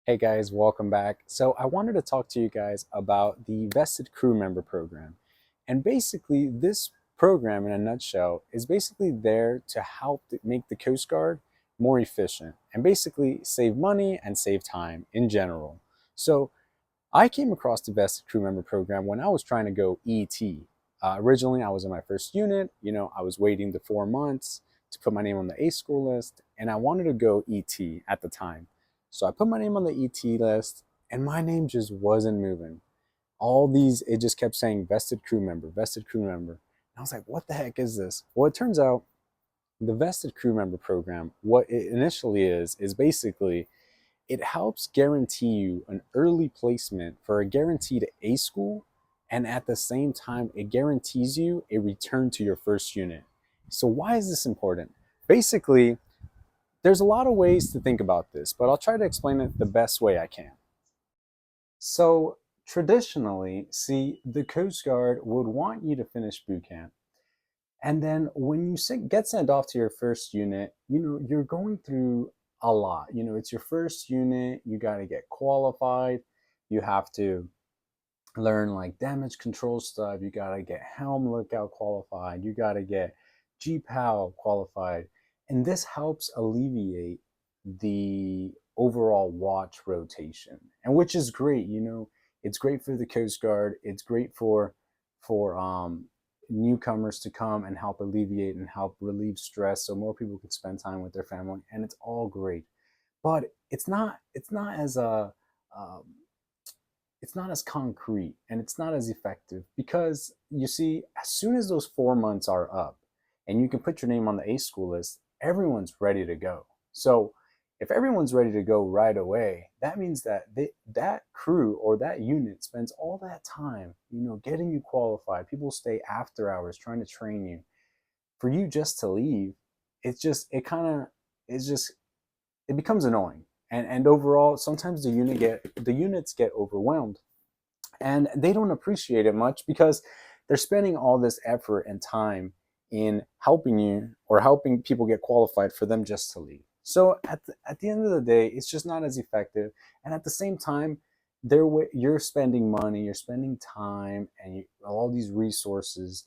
Hey guys, welcome back. So I wanted to talk to you guys about the vested crew member program. And basically this program in a nutshell is basically there to help make the Coast Guard more efficient and basically save money and save time in general. So I came across the vested crew member program when I was trying to go ET. Originally, I was in my first unit. I was waiting the 4 months to put my name on the A school list, and I wanted to go ET at the time. So I put my name on the ET list, and my name just wasn't moving. It just kept saying vested crew member, vested crew member. And I was like, what the heck is this? Well, it turns out the vested crew member program, what it initially is basically it helps guarantee you an early placement for a guaranteed A school, and at the same time, it guarantees you a return to your first unit. So, why is this important? Basically, there's a lot of ways to think about this, but I'll try to explain it the best way I can. So, traditionally, see, the Coast Guard would want you to finish boot camp. And then when you get sent off to your first unit, you're going through a lot. It's your first unit, you got to get qualified, you have to learn like damage control stuff, you got to get helm lookout qualified, you got to get GPAL qualified. And this helps alleviate the overall watch rotation, and which is great. It's great for the Coast Guard, it's great for newcomers to come and help alleviate and help relieve stress so more people can spend time with their family, and it's all great. But um, it's not as concrete, and it's not as effective, because you see, as soon as those 4 months are up and you can put your name on the A school list, everyone's ready to go. So if everyone's ready to go right away, that means that that crew or that unit spends all that time, getting you qualified. People stay after hours trying to train you. For you just to leave, it's just it becomes annoying. And overall, sometimes the units get overwhelmed, and they don't appreciate it much because they're spending all this effort and time in helping you or helping people get qualified for them just to leave. So at the end of the day, it's just not as effective. And at the same time, you're spending money, you're spending time, and all these resources.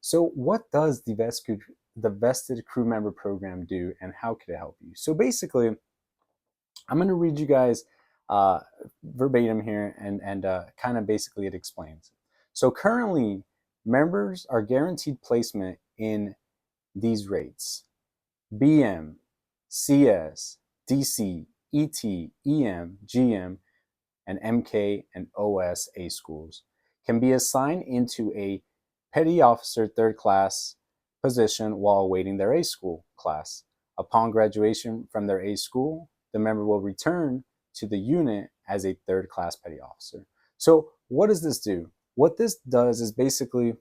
So what does the vested crew member program do, and how could it help you? So basically, I'm going to read you guys uh, verbatim here, and kind of basically it explains. So currently, members are guaranteed placement in these rates: BM, CS, DC, ET, EM, GM, and MK and OS A schools. Can be assigned into a petty officer third class position while awaiting their A school class. Upon graduation from their A school, the member will return to the unit as a third class petty officer. So, what does this do? What this does is basically,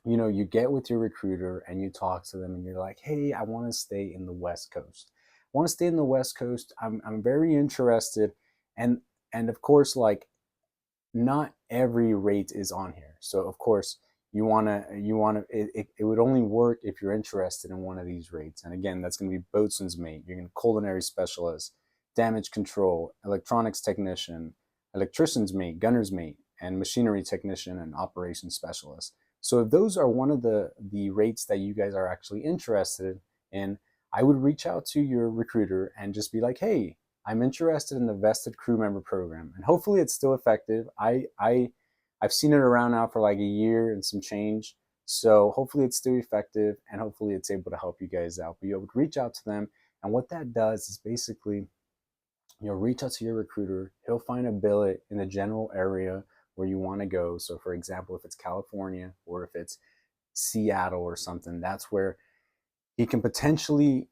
you get with your recruiter and you talk to them and you're like, hey, I want to stay in the West Coast. I want to stay in the West Coast. I'm very interested. And and of course, like, not every rate is on here. So of course it would only work if you're interested in one of these rates. And again, that's going to be boatswain's mate, you're going to culinary specialist, damage control, electronics technician, electrician's mate, gunner's mate, and machinery technician and operations specialist. So if those are one of the rates that you guys are actually interested in, I would reach out to your recruiter and just be like, hey, I'm interested in the vested crew member program, and hopefully it's still effective. I've seen it around now for like a year and some change, so hopefully it's still effective, and hopefully it's able to help you guys out. But you would reach out to them, and what that does is basically you'll reach out to your recruiter. He'll find a billet in the general area where you want to go. So, for example, if it's California or if it's Seattle or something, that's where he can potentially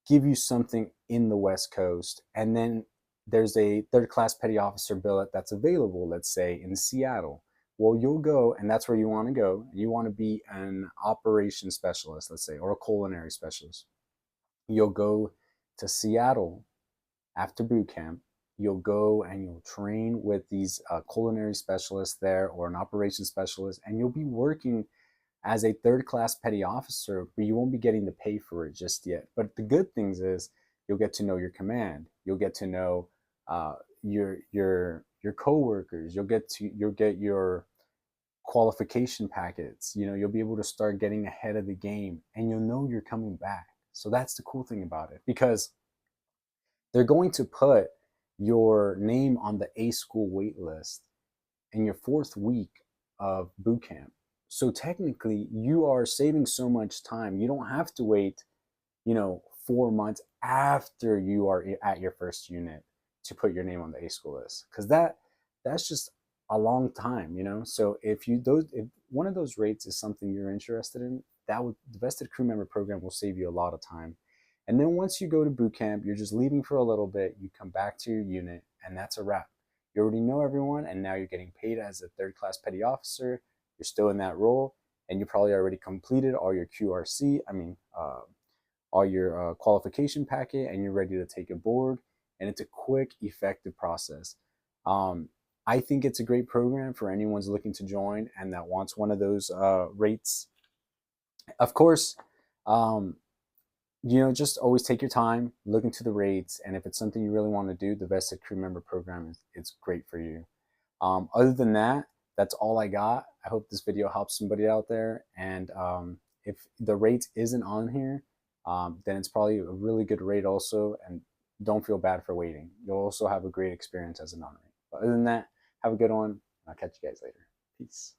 give you something in the West Coast. And then there's a third class petty officer billet that's available, let's say in Seattle. Well, you'll go, and that's where you want to go. You want to be an operations specialist, let's say, or a culinary specialist. You'll go to Seattle after boot camp. You'll go and you'll train with these culinary specialists there, or an operations specialist, and you'll be working as a third class petty officer, but you won't be getting the pay for it just yet. But the good things is you'll get to know your command. You'll get to know your coworkers. You'll get your qualification packets. You know, you'll be able to start getting ahead of the game, and you'll know you're coming back. So that's the cool thing about it, because they're going to put your name on the A school wait list in your 4th week of boot camp. So technically, you are saving so much time. You don't have to wait, 4 months after you are at your first unit to put your name on the A school list, because that's just a long time. So if one of those rates is something you're interested in, the vested crew member program will save you a lot of time. And then once you go to boot camp, you're just leaving for a little bit, you come back to your unit, and that's a wrap. You already know everyone, and now you're getting paid as a 3rd class petty officer. You're still in that role, and you probably already completed all your QRC, all your qualification packet, and you're ready to take a board. And it's a quick, effective process. Um, I think it's a great program for anyone who's looking to join and that wants one of those rates. Of course, um, just always take your time, look into the rates, and if it's something you really want to do, the vested crew member program is great for you. Other than that, that's all I got. I hope this video helps somebody out there. And if the rate isn't on here, then it's probably a really good rate also. And don't feel bad for waiting. You'll also have a great experience as a non-rate. But other than that, have a good one. I'll catch you guys later. Peace.